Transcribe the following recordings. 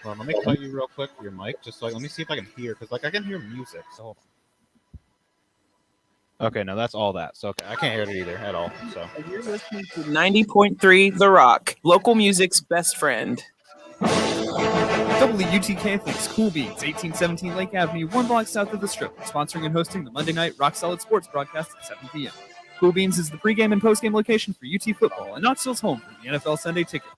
Well, let me cut you real quick your mic, just like let me see if I can hear, because I can hear music. So hold on. Okay, no, that's all that. So okay, I can't hear it either at all. So you're listening to 90.3 The Rock, local music's best friend. WUTK thanks Cool Beans, 1817 Lake Avenue, 1 block south of the Strip, sponsoring and hosting the Monday night Rock Solid Sports broadcast at 7 p.m. Cool Beans is the pregame and postgame location for UT football and Knoxville's home for the NFL Sunday Ticket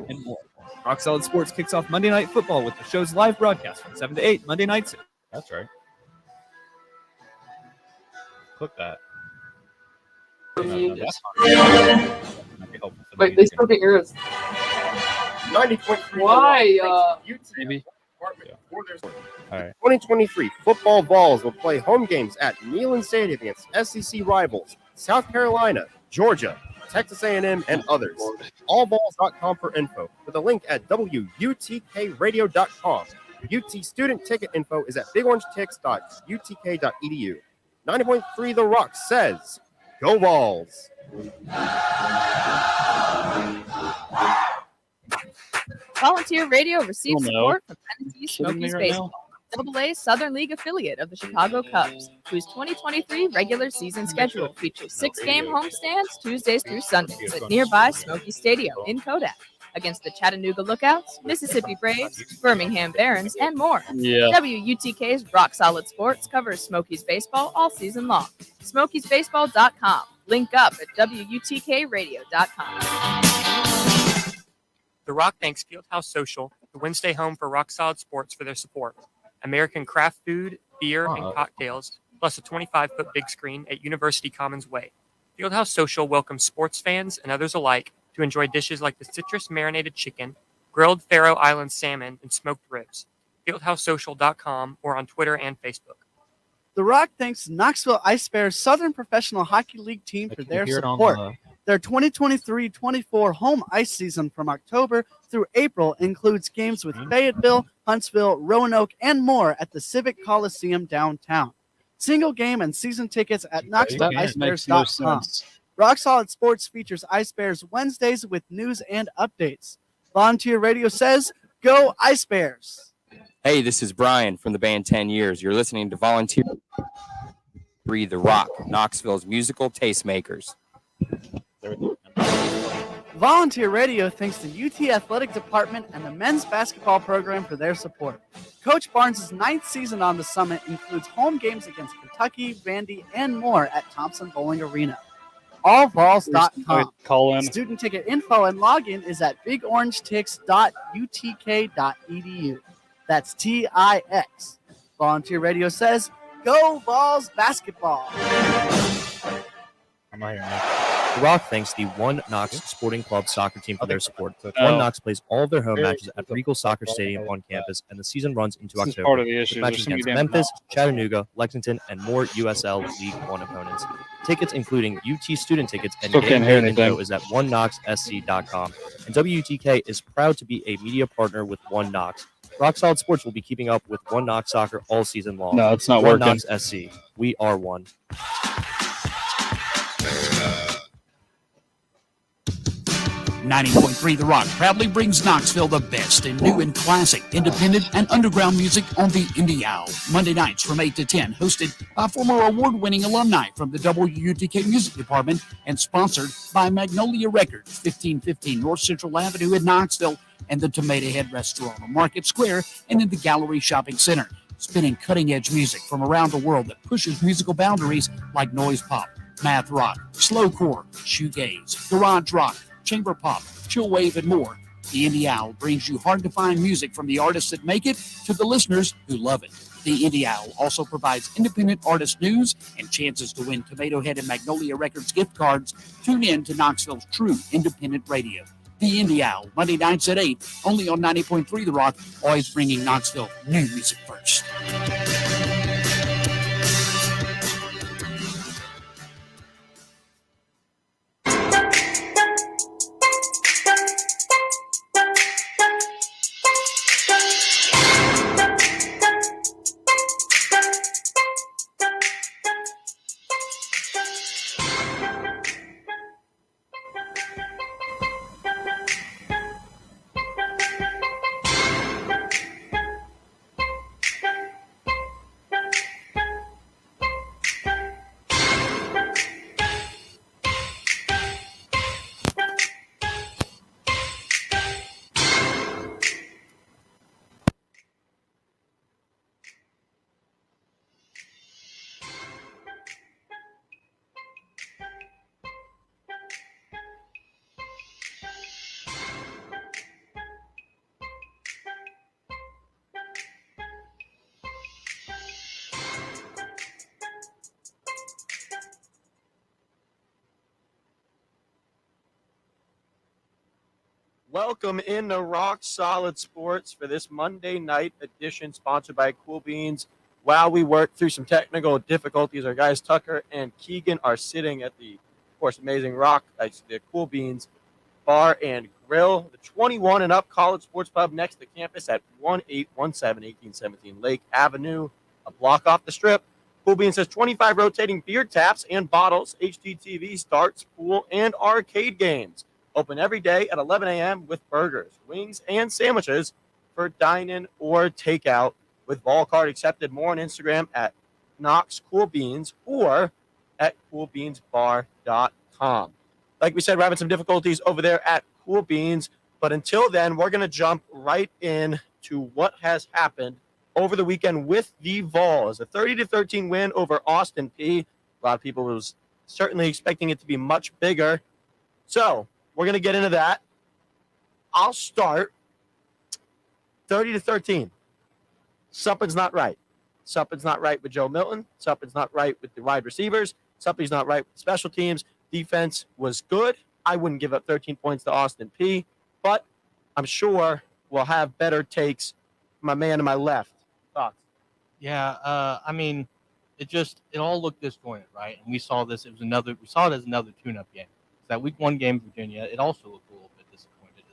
and more. Rock Solid Sports kicks off Monday Night Football with the show's live broadcast from 7 to 8 Monday nights. That's right. Click that. Wait, they still get yours. 90.3. Why? Maybe. All right. 2023 football Vols will play home games at Neyland Stadium against SEC rivals South Carolina, Georgia, Texas A&M, and others. Allballs.com for info, with a link at WUTKradio.com. UT student ticket info is at bigorangetics.utk.edu. 90.3 The Rock says, go Vols! Volunteer Radio receives support from Tennessee Smokies Baseball, AA Southern League affiliate of the Chicago Cubs, whose 2023 regular season schedule features 6-game homestands Tuesdays through Sundays at nearby Smoky Stadium in Kodak against the Chattanooga Lookouts, Mississippi Braves, Birmingham Barons, and more. WUTK's Rock Solid Sports covers Smokies baseball all season long. SmokiesBaseball.com. Link up at WUTKradio.com. The Rock thanks Fieldhouse Social, the Wednesday home for Rock Solid Sports, for their support. American craft food, beer, and cocktails, plus a 25-foot big screen at University Commons Way. Fieldhouse Social welcomes sports fans and others alike to enjoy dishes like the citrus marinated chicken, grilled Faroe Island salmon, and smoked ribs. FieldhouseSocial.com or on Twitter and Facebook. The Rock thanks Knoxville Ice Bears Southern Professional Hockey League team for their support. Their 2023-24 home ice season from October through April includes games with Fayetteville, Huntsville, Roanoke, and more at the Civic Coliseum downtown. Single game and season tickets at KnoxvilleIceBears.com. Rock Solid Sports features Ice Bears Wednesdays with news and updates. Volunteer Radio says, go Ice Bears! Hey, this is Brian from the band 10 Years. You're listening to Volunteer The Rock, Knoxville's musical tastemakers. Volunteer Radio thanks the UT Athletic Department and the men's basketball program for their support. Coach Barnes' 9th season on the Summit includes home games against Kentucky, Vandy, and more at Thompson Bowling Arena. Allballs.com. Student ticket info and login is at bigorangetics.utk.edu. That's TIX. Volunteer Radio says, go Vols basketball. I'm not hearing The Rock thanks the One Knox Sporting Club soccer team for their support. One Knox plays all of their home matches at Regal Soccer Stadium on campus, and the season runs into October. Part of the issue. With matches against Memphis, Chattanooga, Lexington, and more USL League One opponents. Tickets, including UT student tickets and game day info, is at oneknoxsc.com. And WUTK is proud to be a media partner with One Knox. Rock Solid Sports will be keeping up with One Knox soccer all season long. No, it's not One working. Knox SC. We are one. 90.3 The Rock proudly brings Knoxville the best in new and classic, independent, and underground music on the Indie Hour. Monday nights from 8 to 10, hosted by former award-winning alumni from the WUTK Music Department and sponsored by Magnolia Records, 1515 North Central Avenue in Knoxville, and the Tomato Head Restaurant on Market Square and in the Gallery Shopping Center. Spinning cutting-edge music from around the world that pushes musical boundaries like noise pop, math rock, slowcore, shoegaze, garage rock, chamber pop, chill wave, and more. The Indie Owl brings you hard-to-find music from the artists that make it to the listeners who love it. The Indie Owl also provides independent artist news and chances to win Tomato Head and Magnolia Records gift cards. Tune in to Knoxville's true independent radio. The Indie Owl, Monday nights at 8, only on 90.3 The Rock, always bringing Knoxville new music first. Welcome into Rock Solid Sports for this Monday night edition, sponsored by Cool Beans. While we work through some technical difficulties, our guys Tucker and Keeghan are sitting at the, of course, amazing the Cool Beans Bar and Grill, the 21 and up college sports pub next to campus at 1817 1817 Lake Avenue, a block off the strip. Cool Beans has 25 rotating beer taps and bottles, HDTV, starts, pool, and arcade games. Open every day at 11 a.m. with burgers, wings, and sandwiches for dine-in or takeout, with Vol Card accepted. More on Instagram at Knox Cool Beans or at coolbeansbar.com. Like we said, we're having some difficulties over there at Cool Beans, but until then, we're going to jump right in to what has happened over the weekend with the Vols. A 30-13 win over Austin P. A lot of people was certainly expecting it to be much bigger. So we're going to get into that. I'll start 30-13. Something's not right. Something's not right with Joe Milton. Something's not right with the wide receivers. Something's not right with special teams. Defense was good. I wouldn't give up 13 points to Austin P, but I'm sure we'll have better takes. My man to my left. Thoughts? Yeah, I mean, it all looked disjointed, right? And we saw this. We saw it as another tune-up game. That week one game, Virginia, it also looked a little bit disjointed,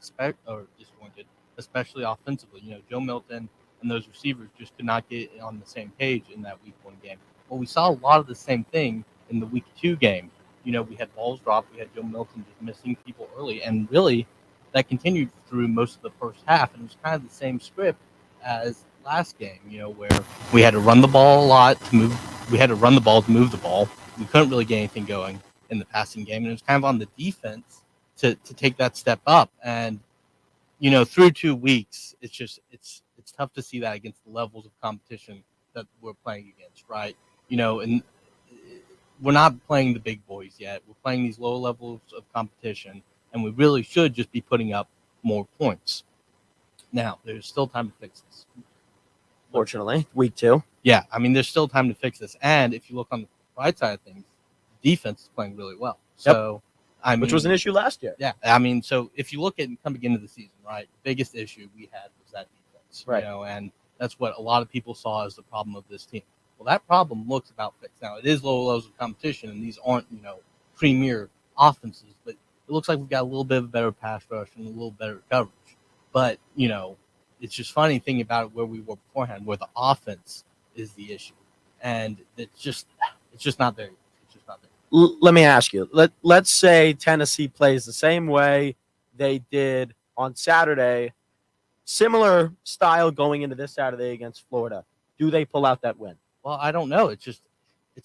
especially offensively. You know, Joe Milton and those receivers just could not get on the same page in that week one game. Well, we saw a lot of the same thing in the week two game. You know, we had balls dropped. We had Joe Milton just missing people early. And really, that continued through most of the first half. And it was kind of the same script as last game, you know, where we had to run the ball a lot to move. We had to run the ball to move the ball. We couldn't really get anything going in the passing game, and it was kind of on the defense to take that step up. And you know, through 2 weeks, it's tough to see that against the levels of competition that we're playing against, right? You know, and we're not playing the big boys yet. We're playing these low levels of competition, and we really should just be putting up more points. Now, there's still time to fix this. Fortunately, week two. Yeah, I mean, there's still time to fix this. And if you look on the right side of things, defense is playing really well. So, yep. I mean, which was an issue last year. Yeah, I mean, so if you look at coming into the season, right, the biggest issue we had was that defense, right? You know, and that's what a lot of people saw as the problem of this team. Well, that problem looks about fixed. Now, it is low levels of competition, and these aren't, you know, premier offenses, but it looks like we've got a little bit of a better pass rush and a little better coverage. But, you know, it's just funny thinking about it where we were beforehand, where the offense is the issue, and it's just not there. Let me ask you. Let's say Tennessee plays the same way they did on Saturday, similar style going into this Saturday against Florida. Do they pull out that win? Well, I don't know. It's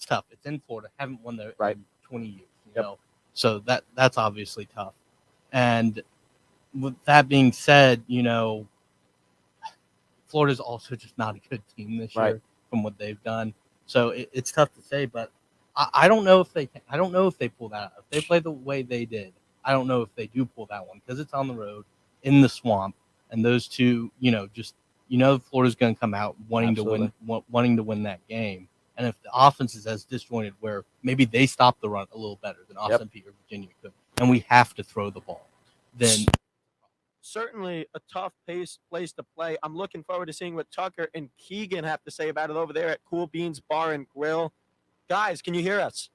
tough. It's in Florida. Haven't won there in 20 years. You know, so that's obviously tough. And with that being said, you know, Florida's also just not a good team this year from what they've done. So it's tough to say, but I don't know if they can. I don't know if they pull that out. If they play the way they did, I don't know if they do pull that one because it's on the road in the swamp, and those two, Florida's going to come out wanting to win that game. And if the offense is as disjointed, where maybe they stop the run a little better than Austin Peay or Virginia could, and we have to throw the ball, then certainly a tough place to play. I'm looking forward to seeing what Tucker and Keeghan have to say about it over there at Cool Beans Bar and Grill. Guys, can you hear us?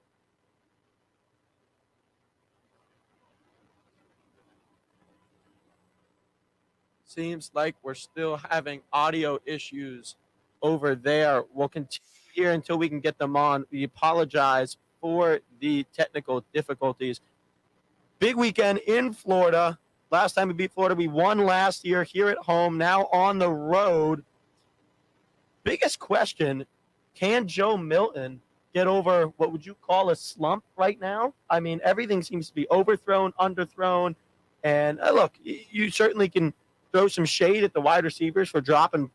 Seems like we're still having audio issues over there. We'll continue here until we can get them on. We apologize for the technical difficulties. Big weekend in Florida. Last time we beat Florida, we won last year here at home, now on the road. Biggest question, can Joe Milton get over what would you call a slump right now? I mean, everything seems to be overthrown, underthrown. And look, you certainly can throw some shade at the wide receivers for dropping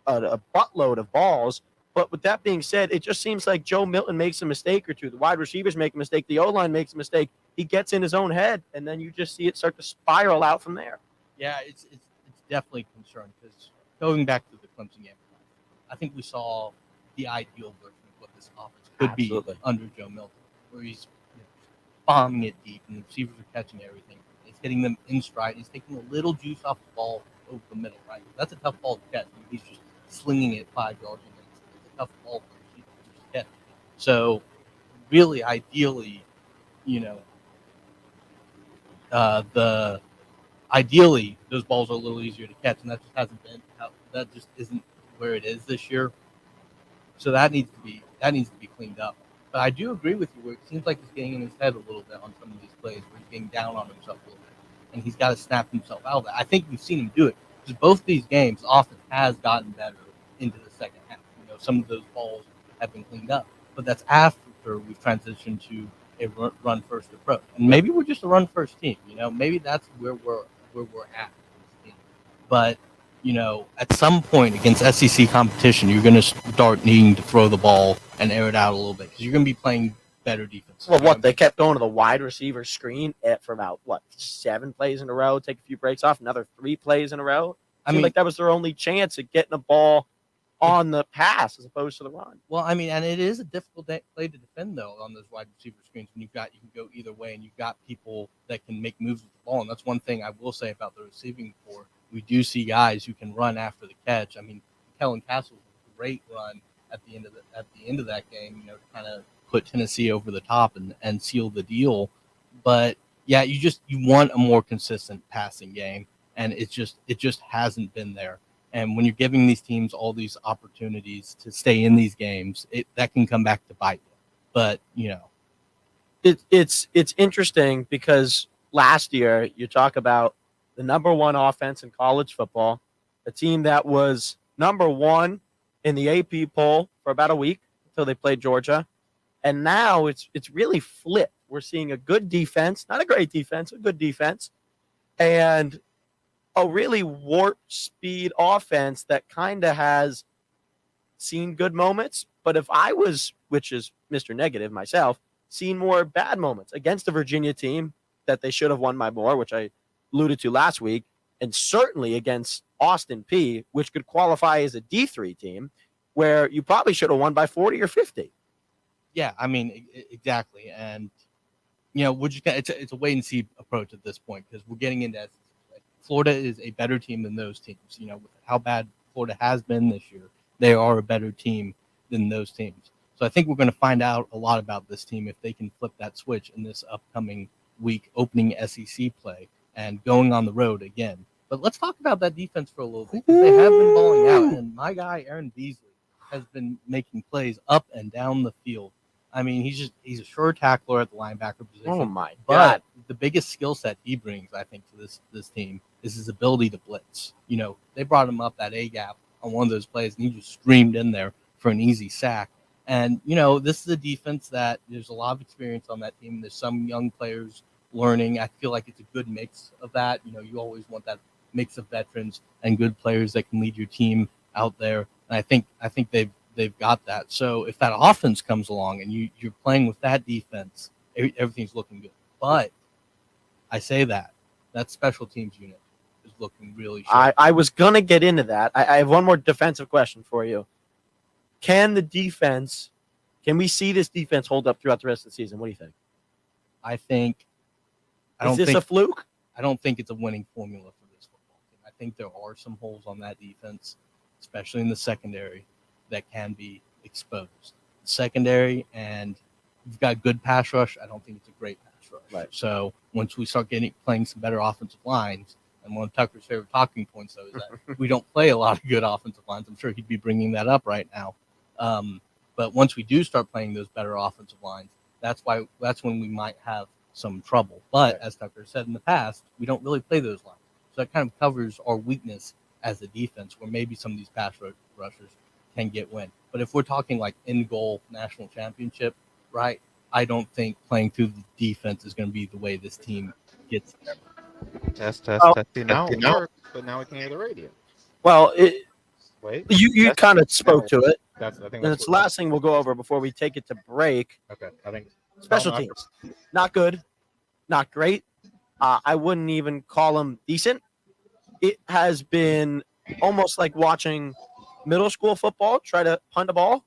a buttload of balls. But with that being said, it just seems like Joe Milton makes a mistake or two. The wide receivers make a mistake. The O-line makes a mistake. He gets in his own head, and then you just see it start to spiral out from there. Yeah, it's definitely a concern because going back to the Clemson game, I think we saw the ideal version of what this offense could be under Joe Milton, where he's bombing it deep and the receivers are catching everything. He's hitting them in stride. He's taking a little juice off the ball over the middle, right? That's a tough ball to catch. I mean, he's just slinging it 5 yards. It's a tough ball for a receiver to catch. So, really, ideally, ideally those balls are a little easier to catch, and that just hasn't been that just isn't where it is this year. So that needs to be cleaned up. But I do agree with you where it seems like he's getting in his head a little bit on some of these plays where he's getting down on himself a little bit, and he's got to snap himself out of that. I think we've seen him do it because both these games, offense has gotten better into the second half. Some of those balls have been cleaned up, but that's after we've transitioned to a run first approach, and maybe we're just a run first team. Maybe that's where we're at. But at some point against SEC competition, you're going to start needing to throw the ball and air it out a little bit because you're going to be playing better defense. Well, they kept going to the wide receiver screen for about 7 plays in a row, take a few breaks off, another 3 plays in a row. I mean, like that was their only chance at getting a ball on the pass as opposed to the run. Well, I mean, and it is a difficult play to defend though on those wide receiver screens when you can go either way and you've got people that can make moves with the ball. And that's one thing I will say about the receiving corps. We do see guys who can run after the catch. I mean, Kellen Castle's a great run at the end of that game, to kind of put Tennessee over the top and seal the deal. But yeah, you want a more consistent passing game, and it just hasn't been there. And when you're giving these teams all these opportunities to stay in these games, that can come back to bite you. But it's interesting because last year you talk about the number 1 offense in college football, a team that was number 1 in the AP poll for about a week until they played Georgia, and now it's really flipped. We're seeing a good defense, not a great defense, a good defense, and a really warp speed offense that kind of has seen good moments. But if I was, which is Mr. Negative myself, seen more bad moments against a Virginia team that they should have won by more, which I alluded to last week, and certainly against Austin Peay, which could qualify as a D3 team, where you probably should have won by 40 or 50. Yeah, I mean, exactly. And, it's a wait-and-see approach at this point because we're getting into Florida is a better team than those teams. With how bad Florida has been this year, they are a better team than those teams. So I think we're going to find out a lot about this team if they can flip that switch in this upcoming week, opening SEC play and going on the road again. But let's talk about that defense for a little bit because they have been balling out. And my guy, Aaron Beasley, has been making plays up and down the field. I mean, he's a sure tackler at the linebacker position. Oh my God! But the biggest skill set he brings, I think, to this team is his ability to blitz. They brought him up that A gap on one of those plays, and he just streamed in there for an easy sack. And this is a defense that there's a lot of experience on that team. There's some young players learning. I feel like it's a good mix of that. You always want that mix of veterans and good players that can lead your team out there. And I think they've got that. So if that offense comes along and you're playing with that defense, everything's looking good. But I say that special teams unit is looking really sharp. I was going to get into that. I have one more defensive question for you. Can we see this defense hold up throughout the rest of the season? What do you think? Is this a fluke? I don't think it's a winning formula for this football team. I think there are some holes on that defense, especially in the secondary, that can be exposed. Secondary, and you've got good pass rush. I don't think it's a great pass rush. Right. So once we start playing some better offensive lines, and one of Tucker's favorite talking points, though, is that we don't play a lot of good offensive lines. I'm sure he'd be bringing that up right now. But once we do start playing those better offensive lines, that's when we might have some trouble. But as Tucker said in the past, we don't really play those lines. So that kind of covers our weakness as a defense, where maybe some of these pass rushers can get win. But if we're talking like in-goal national championship, right, I don't think playing through the defense is going to be the way this team gets there. Test. Now it works, but now we can hear the radio. Well, Wait. You kind of spoke to it. I think And it's the last thing we'll go over before we take it to break. Okay, I think Special teams, not good, not great. I wouldn't even call them decent. It has been almost like watching middle school football try to punt a ball.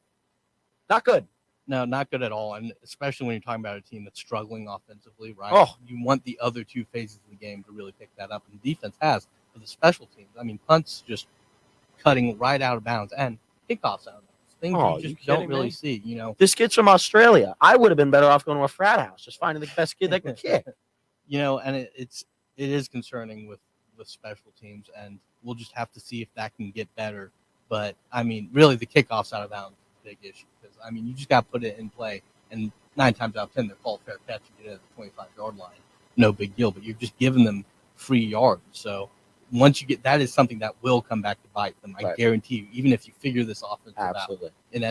Not good. No, not good at all. And especially when you're talking about a team that's struggling offensively, right? Oh. You want the other two phases of the game to really pick that up. And defense has for the special teams. I mean, punts just cutting right out of bounds and kickoffs out of bounds. Things you just don't really see, you know. This kid's from Australia. I would have been better off going to a frat house, just finding the best kid that can kick. You know, and it is concerning with special teams, and we'll just have to see if that can get better. But I mean, really, the kickoffs out of bounds is a big issue because I mean, you just got to put it in play, and 9 times out of 10 they're called fair catch. You get it at the 25-yard line, no big deal. But you're just giving them free yards. So once you get that, is something that will come back to bite them. I guarantee you. Even if you figure this offense out in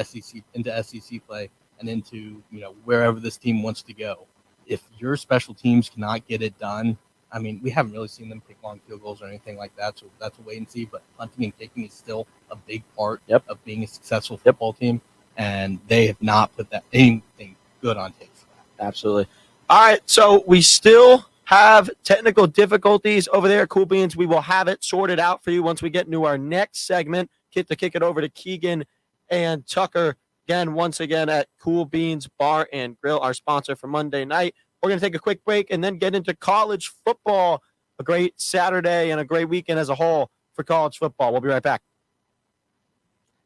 into SEC play and into wherever this team wants to go, if your special teams cannot get it done. I mean, we haven't really seen them kick long field goals or anything like that, so that's a wait and see. But punting and kicking is still a big part of being a successful football team, and they have not put anything good on tape for that. Absolutely. All right, so we still have technical difficulties over there at Cool Beans. We will have it sorted out for you once we get into our next segment. Kick it over to Keegan and Tucker once again at Cool Beans Bar and Grill, our sponsor for Monday night. We're going to take a quick break and then get into college football. A great Saturday and a great weekend as a whole for college football. We'll be right back.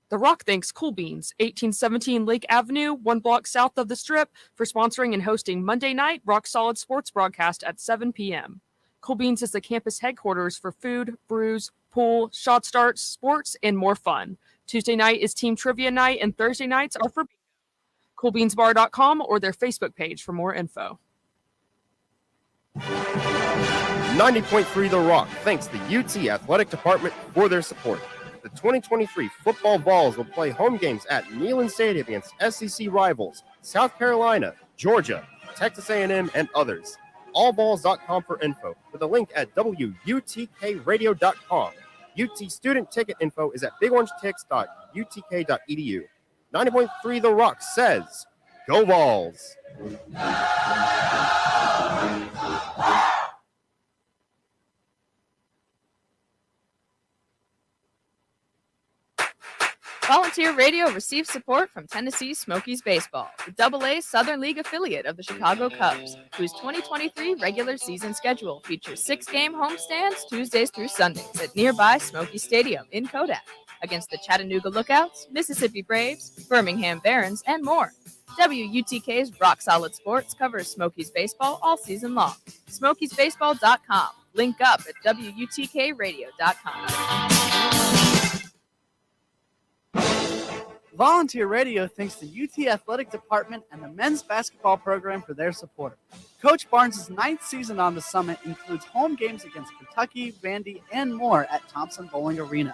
The Rock thanks Cool Beans, 1817 Lake Avenue, 1 block south of the Strip, for sponsoring and hosting Monday night Rock Solid Sports broadcast at 7 p.m. Cool Beans is the campus headquarters for food, brews, pool, shot starts, sports, and more fun. Tuesday night is team trivia night, and Thursday nights are for coolbeansbar.com or their Facebook page for more info. 90.3 The Rock thanks the UT Athletic Department for their support. The 2023 football Vols will play home games at Neyland Stadium against SEC rivals South Carolina, Georgia, Texas A&M, and others. Allballs.com for info, with a link at WUTKradio.com. UT student ticket info is at bigorangetics.utk.edu. 90.3 The Rock says, Go Vols! Volunteer Radio receives support from Tennessee Smokies Baseball, the AA Southern League affiliate of the Chicago Cubs, whose 2023 regular season schedule features 6-game homestands Tuesdays through Sundays at nearby Smoky Stadium in Kodak against the Chattanooga Lookouts, Mississippi Braves, Birmingham Barons, and more. WUTK's Rock Solid Sports covers Smokies Baseball all season long. SmokiesBaseball.com. Link up at WUTKradio.com. Volunteer Radio thanks the UT Athletic Department and the men's basketball program for their support. Coach Barnes' 9th season on the Summit includes home games against Kentucky, Vandy, and more at Thompson Bowling Arena.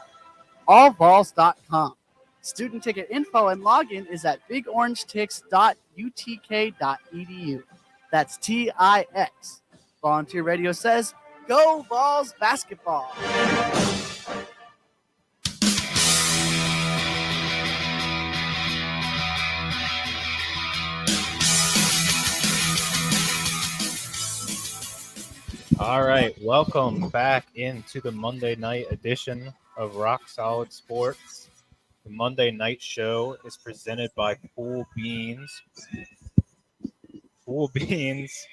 Allballs.com. Student ticket info and login is at bigorangetics.utk.edu. That's TIX. Volunteer Radio says, Go Vols basketball! All right, welcome back into the Monday night edition of Rock Solid Sports. The Monday night show is presented by Cool Beans. Cool Beans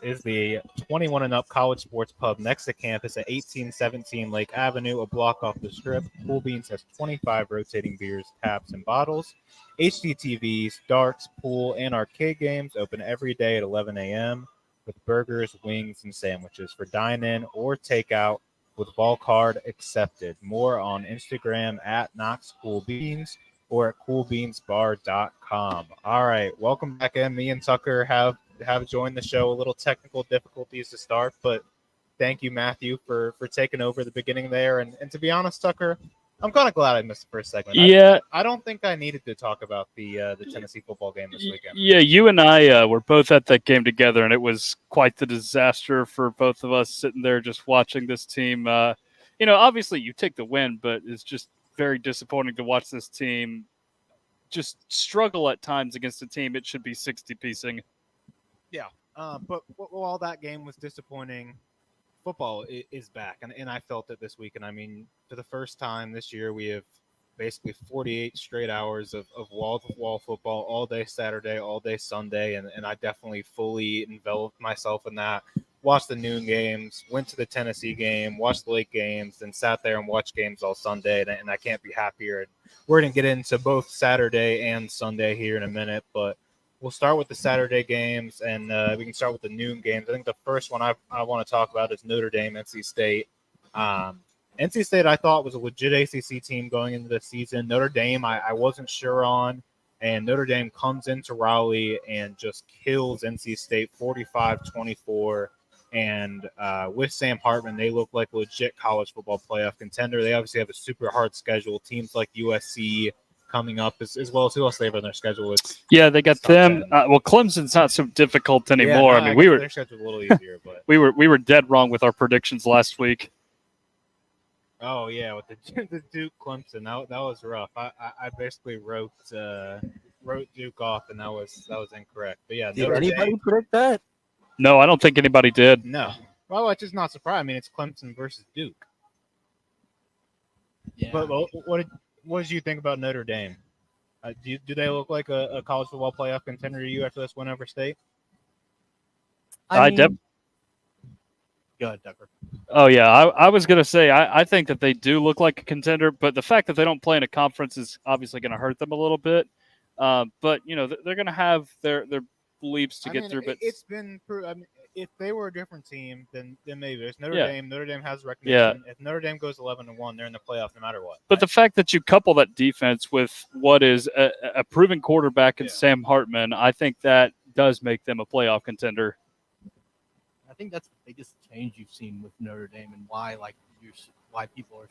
is the 21 and up college sports pub next to campus at 1817 Lake Avenue, a block off the strip. Cool Beans has 25 rotating beers, taps, and bottles. HDTVs, darts, pool, and arcade games open every day at 11 a.m. with burgers, wings, and sandwiches for dine-in or takeout with ball card accepted. More on Instagram at KnoxCoolBeans or at coolbeansbar.com. All right, welcome back in. Me and Tucker have joined the show. A little technical difficulties to start, but thank you, Matthew, for taking over the beginning there. And to be honest, Tucker, I'm kind of glad I missed the first segment. Yeah. I don't think I needed to talk about the Tennessee football game this weekend. Yeah, you and I were both at that game together, and it was quite the disaster for both of us sitting there just watching this team. Obviously you take the win, but it's just very disappointing to watch this team just struggle at times against a team it should be 60-piecing. Yeah, but while that game was disappointing, football is back, and I felt it this weekend. I mean, for the first time this year, we have basically 48 straight hours of wall-to-wall football all day Saturday, all day Sunday, and I definitely fully enveloped myself in that. Watched the noon games, went to the Tennessee game, watched the late games, and sat there and watched games all Sunday, and I can't be happier. We're going to get into both Saturday and Sunday here in a minute, but we'll start with the Saturday games, and we can start with the noon games. I think the first one I want to talk about is Notre Dame, NC State. NC State, I thought, was a legit ACC team going into the season. Notre Dame, I wasn't sure on, and Notre Dame comes into Raleigh and just kills NC State 45-24. And with Sam Hartman, they look like a legit college football playoff contender. They obviously have a super hard schedule. Teams like USC coming up, as well as who else they have on their schedule. They got them. Clemson's not so difficult anymore. Yeah, their schedule's a little easier, but we were dead wrong with our predictions last week. Oh yeah, with the Duke Clemson, that was rough. I basically wrote Duke off, and that was incorrect. But yeah, did anybody predict that? No, I don't think anybody did. No. Well, it's just not surprising. I mean, it's Clemson versus Duke. Yeah. But what did you think about Notre Dame? Do they look like a college football playoff contender to you after this win over State? Go ahead, Tucker. Oh, yeah. I was going to say, I think that they do look like a contender, but the fact that they don't play in a conference is obviously going to hurt them a little bit. But, they're going to have their leaps to get through. But it's been – I mean, if they were a different team, then maybe there's Notre Dame. Notre Dame has recognition. Yeah. If Notre Dame goes 11-1, they're in the playoff no matter what. But the fact that you couple that defense with what is a proven quarterback in Sam Hartman, I think that does make them a playoff contender. I think that's the biggest change you've seen with Notre Dame, and why why people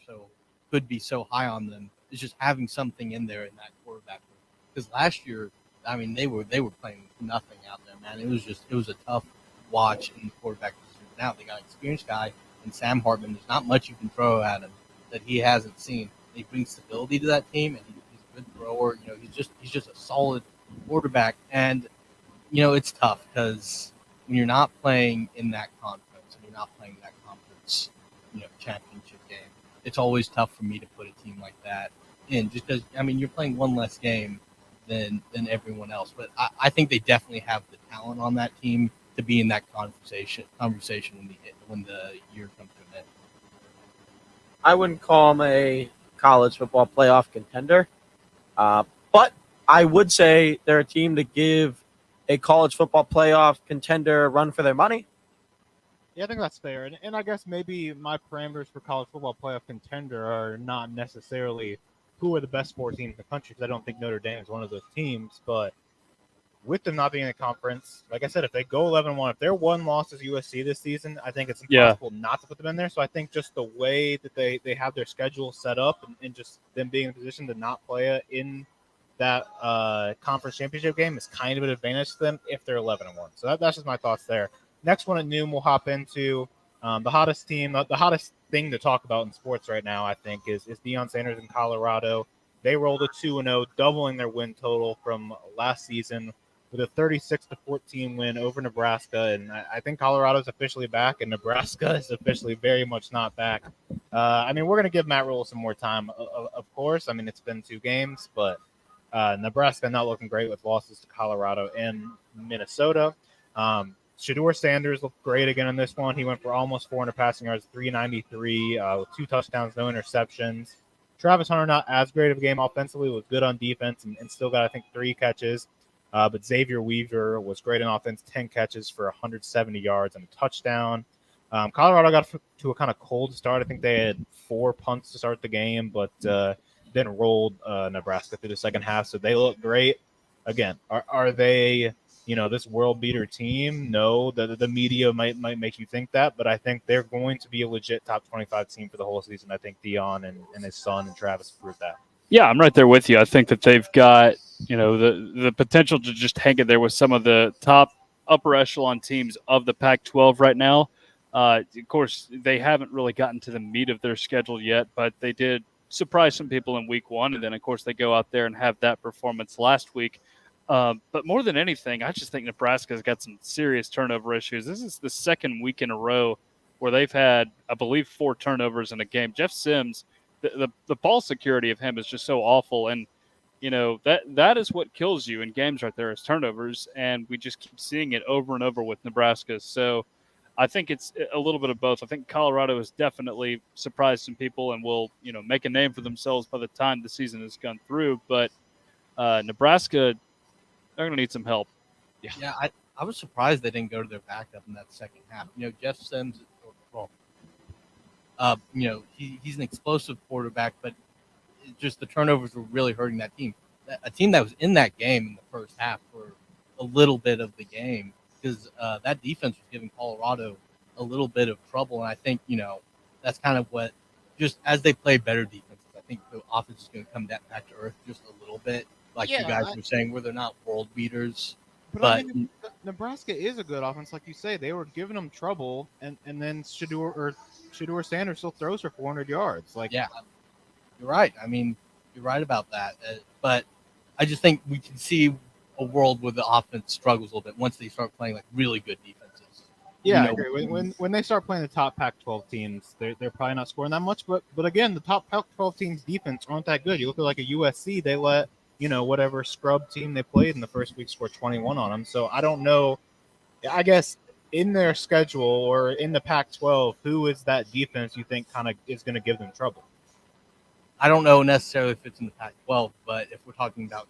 could be so high on them is just having something in there in that quarterback. Because last year, I mean, they were playing nothing out there, man. It was a tough watch in the quarterback position. Now they got an experienced guy and Sam Hartman. There's not much you can throw at him that he hasn't seen. He brings stability to that team, and he's a good thrower. He's just a solid quarterback, and it's tough because when you're not playing in that conference and you're not playing that conference, championship game, it's always tough for me to put a team like that in, just because you're playing one less game than everyone else. But I think they definitely have the talent on that team to be in that conversation when the year comes to an end. I wouldn't call them a college football playoff contender, but I would say they're a team to give a college football playoff contender a run for their money. Yeah, I think that's fair. And I guess maybe my parameters for college football playoff contender are not necessarily who are the best four teams in the country, because I don't think Notre Dame is one of those teams. But with them not being in a conference, like I said, if they go 11-1, if their one loss is USC this season, I think it's impossible not to put them in there. So I think just the way that they have their schedule set up and just them being in a position to not play it in that conference championship game is kind of an advantage to them if they're 11-1. So that's just my thoughts there. Next one at noon, we'll hop into the hottest team, the hottest thing to talk about in sports right now, I think, is Deion Sanders in Colorado. They rolled a 2-0, doubling their win total from last season. with a 36-14 win over Nebraska. And I think Colorado's officially back, and Nebraska is officially very much not back. I mean, we're going to give Matt Rule some more time, of course. I mean, it's been 2 games, but Nebraska not looking great with losses to Colorado and Minnesota. Shedeur Sanders looked great again in this one. He went for almost 400 passing yards, 393, with 2 touchdowns, no interceptions. Travis Hunter, not as great of a game offensively, was good on defense and still got, I think, 3 catches. But Xavier Weaver was great on offense, 10 catches for 170 yards and a touchdown. Colorado got to a kind of cold start. I think they had 4 punts to start the game, but then rolled Nebraska through the second half. So they look great. Again, are they, this world beater team? No, the media might make you think that, but I think they're going to be a legit top 25 team for the whole season. I think Dion and his son and Travis proved that. Yeah, I'm right there with you. I think that they've got, the potential to just hang it there with some of the top upper echelon teams of the Pac-12 right now. Of course, they haven't really gotten to the meat of their schedule yet, but they did surprise some people in week 1. And then, of course, they go out there and have that performance last week. But more than anything, I just think Nebraska's got some serious turnover issues. This is the second week in a row where they've had, I believe, 4 turnovers in a game. Jeff Sims, the ball security of him is just so awful. And, that is what kills you in games right there is turnovers. And we just keep seeing it over and over with Nebraska. So I think it's a little bit of both. I think Colorado has definitely surprised some people and will, make a name for themselves by the time the season has gone through. But Nebraska, they're going to need some help. Yeah, I was surprised they didn't go to their backup in that second half. Jeff Sims, he's an explosive quarterback, but just the turnovers were really hurting that team. A team that was in that game in the first half for a little bit of the game because that defense was giving Colorado a little bit of trouble. And I think, that's kind of what, just as they play better defenses, I think the offense is going to come back to earth just a little bit. Like you guys were saying, where they're not world beaters. But I mean, Nebraska is a good offense, like you say. They were giving them trouble, and then Shedeur Sanders still throws for 400 yards. Yeah, you're right. I mean, you're right about that. But I just think we can see a world where the offense struggles a little bit once they start playing like really good defenses. Yeah, I agree. When they start playing the top Pac-12 teams, they're probably not scoring that much. But again, the top Pac-12 teams' defense aren't that good. You look at like a USC, they let whatever scrub team they played in the first week score 21 on them. So I don't know. I guess in their schedule or in the Pac-12, who is that defense you think kind of is going to give them trouble? I don't know necessarily if it's in the Pac-12, but if we're talking about,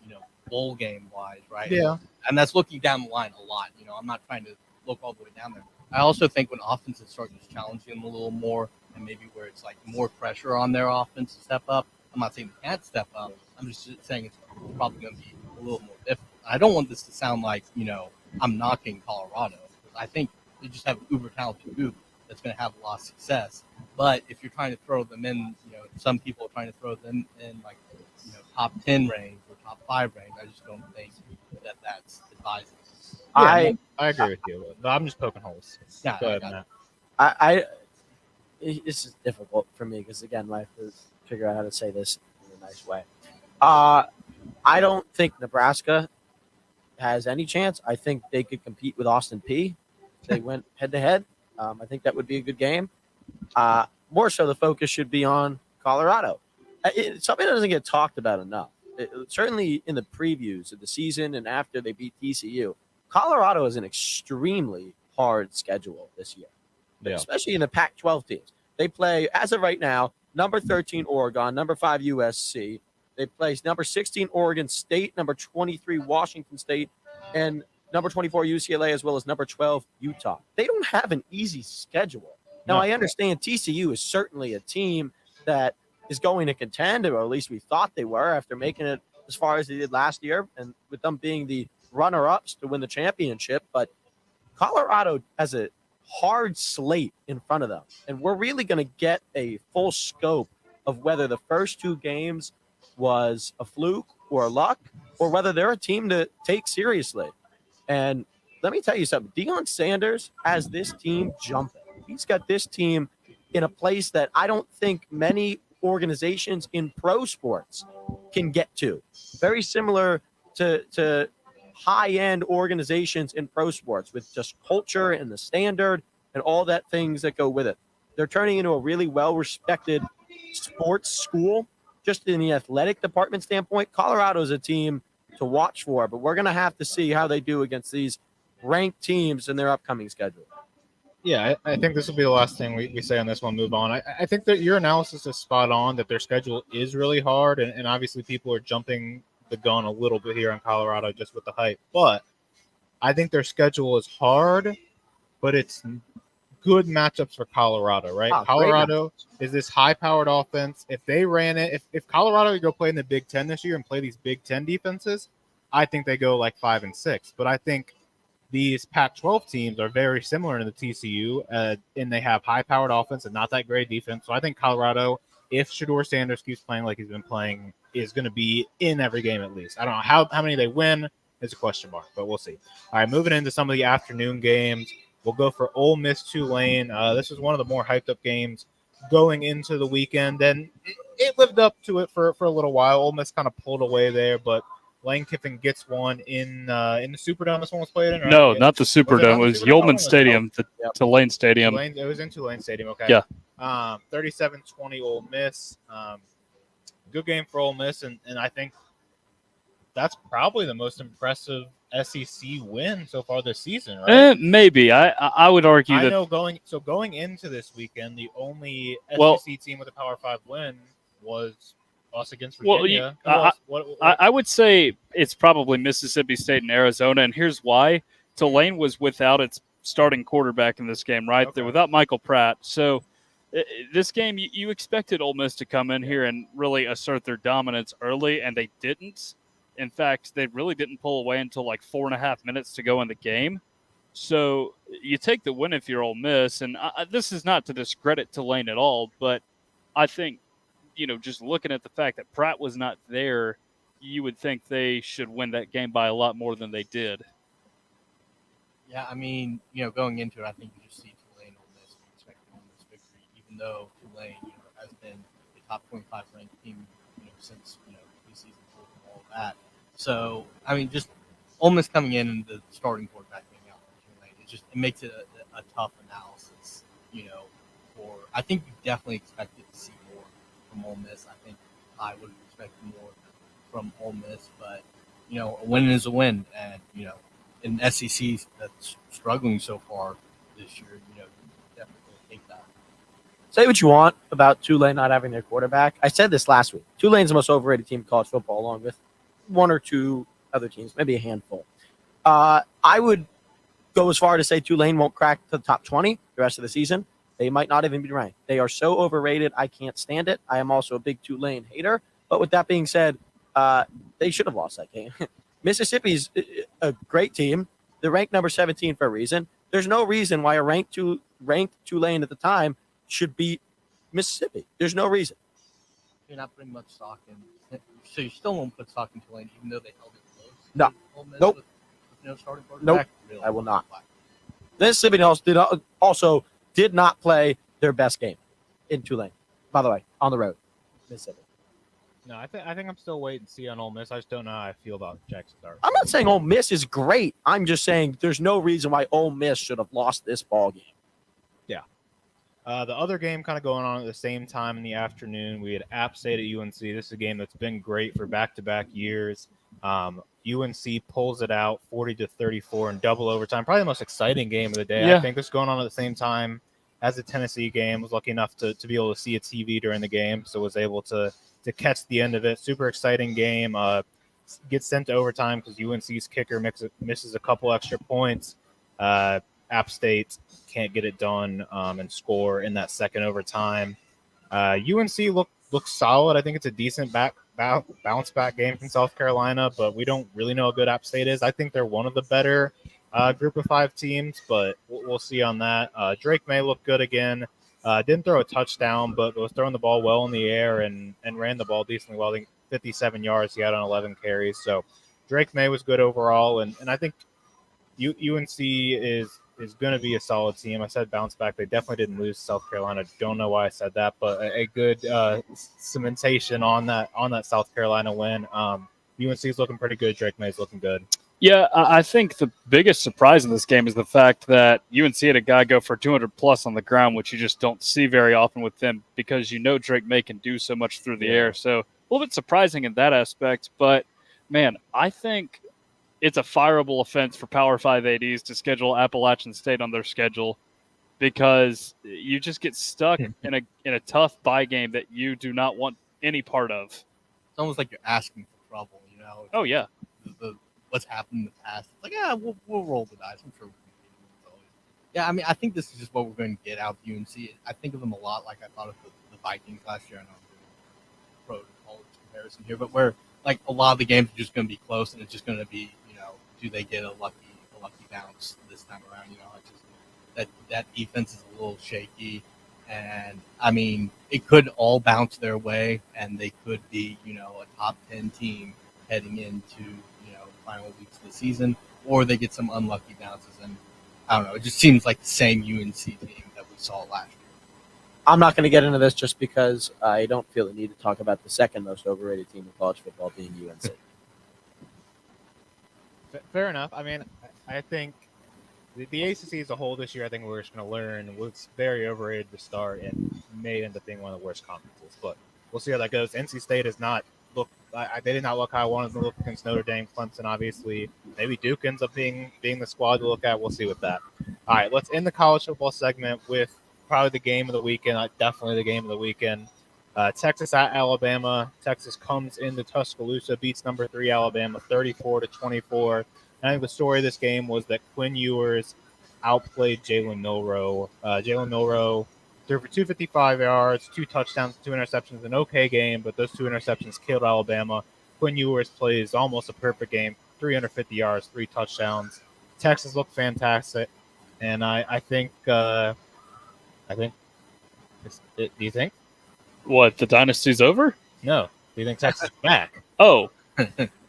bowl game wise, right? Yeah. And that's looking down the line a lot. I'm not trying to look all the way down there. I also think when offenses start just challenging them a little more and maybe where it's like more pressure on their offense to step up, I'm not saying they can't step up. I'm just saying it's probably going to be a little more difficult. I don't want this to sound like, I'm knocking Colorado. I think they just have an uber talented group that's going to have a lot of success. But if you're trying to throw them in, some people are trying to throw them in like, top 10 range or top 5 range. I just don't think that that's advisable. Yeah, I agree with you. I'm just poking holes. Yeah, Go ahead, Matt. This is difficult for me because again, I have to figure out how to say this in a nice way. I don't think Nebraska has any chance. I think they could compete with Austin Peay. If they went head to head. I think that would be a good game. More so, the focus should be on Colorado. It's something that doesn't get talked about enough. Certainly in the previews of the season and after they beat TCU, Colorado is an extremely hard schedule this year, especially in the Pac-12 teams. They play, as of right now, number 13 Oregon, number 5 USC. They play number 16 Oregon State, number 23 Washington State, and number 24 UCLA, as well as number 12 Utah. They don't have an easy schedule. Now, I understand TCU is certainly a team that is going to contend, or at least we thought they were after making it as far as they did last year, and with them being the runner-ups to win the championship. But Colorado has a hard slate in front of them, and we're really going to get a full scope of whether the first 2 games was a fluke or luck, or whether they're a team to take seriously. And let me tell you something. Deion Sanders has this team jumping. He's got this team in a place that I don't think many organizations in pro sports can get to. Very similar to high-end organizations in pro sports with just culture and the standard and all that things that go with it. They're turning into a really well-respected sports school. Just in the athletic department standpoint, Colorado is a team to watch for, but we're going to have to see how they do against these ranked teams in their upcoming schedule. Yeah, I think this will be the last thing we say on this one. Move on. I think that your analysis is spot on, that their schedule is really hard, and obviously people are jumping the gun a little bit here on Colorado just with the hype. But I think their schedule is hard, but it's good matchups for Colorado, right? Colorado is this high-powered offense. If they ran it, if Colorado would go play in the Big Ten this year and play these Big Ten defenses, I think they go like 5-6. But I think these Pac-12 teams are very similar to the TCU, and they have high-powered offense and not that great defense. So I think Colorado, if Shedeur Sanders keeps playing like he's been playing, is going to be in every game at least. I don't know how many they win is a question mark, but we'll see. All right, moving into some of the afternoon games. We'll go for Ole Miss Tulane. This is one of the more hyped-up games going into the weekend, and it lived up to it for a little while. Ole Miss kind of pulled away there, but Lane Kiffin gets one in the Superdome. This one was played in? Right? No, not the Superdome. It was Yeoman Stadium, the Tulane Stadium. It was in Tulane Stadium, okay. Yeah. 37-20 Ole Miss. Good game for Ole Miss, and I think that's probably the most impressive SEC win so far this season, right? Maybe. I would argue that. I know going into this weekend, the only SEC team with a Power 5 win was us against Virginia. I would say it's probably Mississippi State and Arizona, and here's why. Tulane was without its starting quarterback in this game, right? They're without Michael Pratt. So this game, you expected Ole Miss to come in here and really assert their dominance early, and they didn't. In fact, they really didn't pull away until like 4.5 minutes to go in the game. So you take the win if you're Ole Miss, and this is not to discredit Tulane at all, but I think, just looking at the fact that Pratt was not there, you would think they should win that game by a lot more than they did. Yeah, I mean, going into it, I think you just see Tulane Ole Miss and expect an Ole Miss victory, even though Tulane, has been a top 25 ranked team, since preseason and all of that. So, I mean, just Ole Miss coming in and the starting quarterback being out for Tulane, it makes it a tough analysis, I think you definitely expected to see more from Ole Miss. I think I would expect more from Ole Miss, but, a win is a win, and, in SEC that's struggling so far this year, definitely take that. Say what you want about Tulane not having their quarterback. I said this last week. Tulane's the most overrated team in college football, along with one or two other teams, maybe a handful. I would go as far to say Tulane won't crack the top 20 the rest of the season. They might not even be ranked. They are so overrated, I can't stand it. I am also a big Tulane hater. But with that being said, they should have lost that game. Mississippi's a great team. They're ranked number 17 for a reason. There's no reason why a ranked Tulane at the time should beat Mississippi. There's no reason. You're not putting much stock in. So you still won't put stock in Tulane, even though they held it close? No. Nope. With no starting quarterback? Nope. Really? I will not. Mississippi also did not play their best game in Tulane. By the way, on the road, Mississippi. No, I think I'm still waiting to see on Ole Miss. I just don't know how I feel about Jackson Dart. I'm not saying Ole Miss is great. I'm just saying there's no reason why Ole Miss should have lost this ball game. Yeah. The other game kind of going on at the same time in the afternoon. We had App State at UNC. This is a game that's been great for back-to-back years. UNC pulls it out 40-34 in double overtime. Probably the most exciting game of the day. Yeah. I think this is going on at the same time as the Tennessee game. Was lucky enough to be able to see a TV during the game, so was able to catch the end of it. Super exciting game. Gets sent to overtime because UNC's kicker misses a couple extra points. App State can't get it done and score in that second overtime. UNC looks solid. I think it's a decent bounce back game from South Carolina, but we don't really know how good App State is. I think they're one of the better group of 5 teams, but we'll see on that. Drake May looked good again. Didn't throw a touchdown, but was throwing the ball well in the air and ran the ball decently well. I think 57 yards he had on 11 carries. So Drake May was good overall, and I think UNC is going to be a solid team. I said bounce back. They definitely didn't lose to South Carolina. Don't know why I said that, but a good cementation on that South Carolina win. UNC is looking pretty good. Drake May is looking good. Yeah, I think the biggest surprise in this game is the fact that UNC had a guy go for 200 plus on the ground, which you just don't see very often with them because Drake May can do so much through the air. So a little bit surprising in that aspect. But, man, I think it's a fireable offense for Power 5 ADs to schedule Appalachian State on their schedule because you just get stuck in a tough bye game that you do not want any part of. It's almost like you're asking for trouble, you know? Oh, yeah. What's happened in the past. It's like, yeah, we'll roll the dice. I'm sure we can. Yeah, I mean, I think this is just what we're going to get out of UNC. I think of them a lot like I thought of the Vikings last year. I know I'm doing pro college comparison here, but where like a lot of the games are just going to be close, and it's just going to be, do they get a lucky bounce this time around? It's just that defense is a little shaky, and I mean, it could all bounce their way, and they could be, a top 10 team heading into final weeks of the season, or they get some unlucky bounces, and I don't know. It just seems like the same UNC team that we saw last year. I'm not going to get into this just because I don't feel the need to talk about the second most overrated team in college football being UNC. Fair enough. I mean, I think the ACC as a whole this year, I think we're just going to learn was very overrated to start and may end up being one of the worst conferences. But we'll see how that goes. NC State has not looked. They did not look how I wanted them to look against Notre Dame, Clemson, obviously. Maybe Duke ends up being the squad to look at. We'll see with that. All right, let's end the college football segment with probably the game of the weekend. Definitely the game of the weekend. Texas at Alabama. Texas comes into Tuscaloosa, beats number 3 Alabama 34-24. I think the story of this game was that Quinn Ewers outplayed Jalen Milroe. Jalen Milroe threw for 255 yards, 2 touchdowns, 2 interceptions. An okay game, but those 2 interceptions killed Alabama. Quinn Ewers plays almost a perfect game, 350 yards, 3 touchdowns. Texas looked fantastic, and I think. Do you think? What, the dynasty's over? No. Do you think Texas is back? Oh,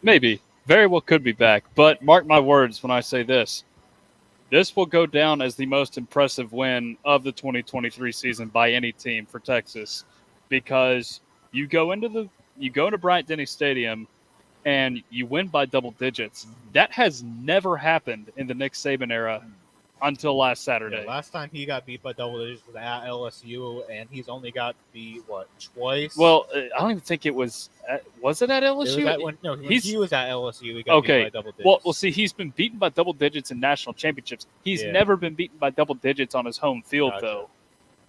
maybe. Very well could be back. But mark my words when I say this. This will go down as the most impressive win of the 2023 season by any team for Texas, because you go into Bryant-Denny Stadium and you win by double digits. That has never happened in the Nick Saban era until last Saturday. Yeah, last time he got beat by double digits was at LSU, and he's only got beat, twice? Well, I don't even think it was. Was it at LSU? When he was at LSU, he got beat by double digits. Well, see, he's been beaten by double digits in national championships. He's never been beaten by double digits on his home field, though.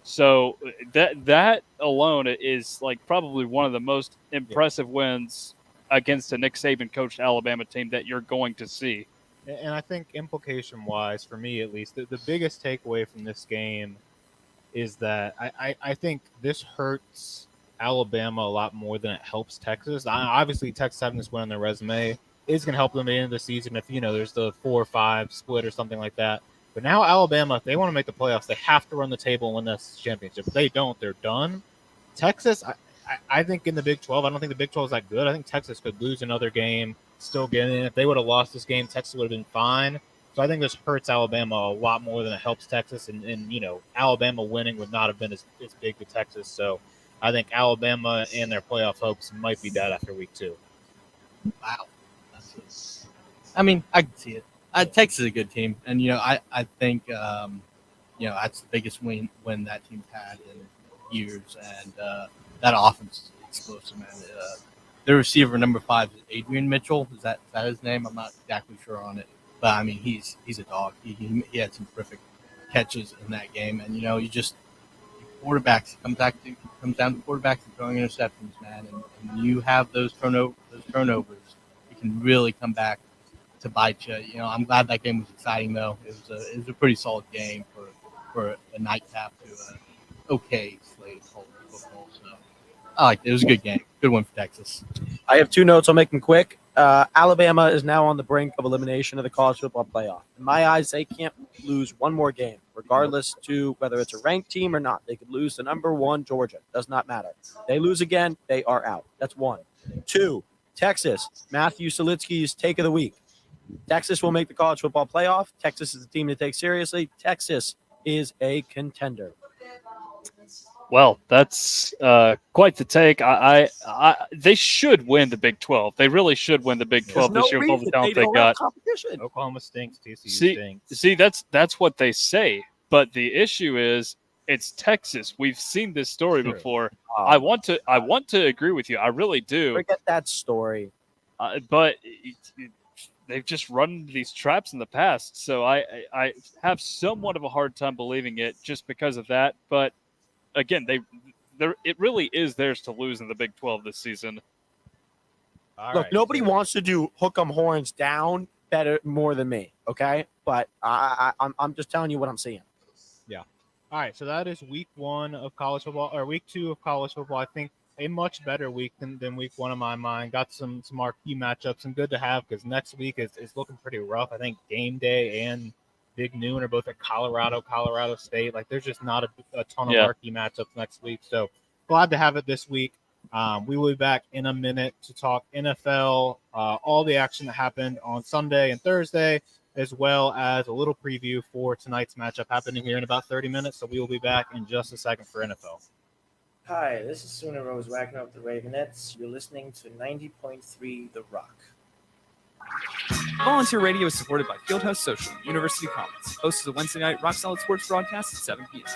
So that alone is probably one of the most impressive wins against a Nick Saban coached Alabama team that you're going to see. And I think implication-wise, for me at least, the biggest takeaway from this game is that I think this hurts Alabama a lot more than it helps Texas. Obviously, Texas having this win on their resume is going to help them at the end of the season if, there's the 4-5 split or something like that. But now Alabama, if they want to make the playoffs, they have to run the table and win this championship. If they don't, they're done. Texas, I think in the Big 12, I don't think the Big 12 is that good. I think Texas could lose another game, still get in. If they would have lost this game, Texas would have been fine. So I think this hurts Alabama a lot more than it helps Texas. And Alabama winning would not have been as big to Texas. So I think Alabama and their playoff hopes might be dead after week 2. Wow. I can see it. Texas is a good team. And, I think, that's the biggest win that team's had in years. And that offense is explosive, man. The receiver number 5 is Adrian Mitchell. Is that his name? I'm not exactly sure on it, but he's a dog. He had some terrific catches in that game, and quarterbacks. It comes down to quarterbacks and throwing interceptions, man. And you have those turnovers, it can really come back to bite you. I'm glad that game was exciting, though. It was a pretty solid game for a nightcap to an okay slate of college football. So I liked it. It was a good game. Good one for Texas. I have 2 notes. I'll make them quick. Alabama is now on the brink of elimination of the college football playoff. In my eyes, they can't lose one more game, regardless to whether it's a ranked team or not. They could lose to number 1 Georgia. Does not matter. They lose again, they are out. That's 1. 2, Texas. Matthew Salitsky's take of the week. Texas will make the college football playoff. Texas is a team to take seriously. Texas is a contender. Well, that's quite the take. They should win the Big 12. They really should win the Big 12 this year with all the talent they got. Competition. Oklahoma stinks. TCU stinks. See, that's what they say. But the issue is, it's Texas. We've seen this story before. I want to agree with you. I really do. Forget that story. But they've just run these traps in the past, so I have somewhat of a hard time believing it just because of that. But again, it really is theirs to lose in the Big 12 this season. Look, nobody wants to do hook 'em horns down better more than me, okay? But I'm just telling you what I'm seeing. Yeah. All right, so that is week 1 of college football, or week 2 of college football. I think a much better week than week 1 in my mind. Got some marquee matchups, and good to have because next week is looking pretty rough. I think game day and Big Noon are both at Colorado State. Like, there's just not a ton of marquee matchups next week. So glad to have it this week. We will be back in a minute to talk NFL, all the action that happened on Sunday and Thursday, as well as a little preview for tonight's matchup happening here in about 30 minutes. So we will be back in just a second for NFL. Hi, this is Sooner Rose Wagner of the Ravenettes. You're listening to 90.3 The Rock. Volunteer Radio is supported by Fieldhouse Social, University Commons. Hosts a Wednesday night Rock Solid Sports broadcast at 7 p.m.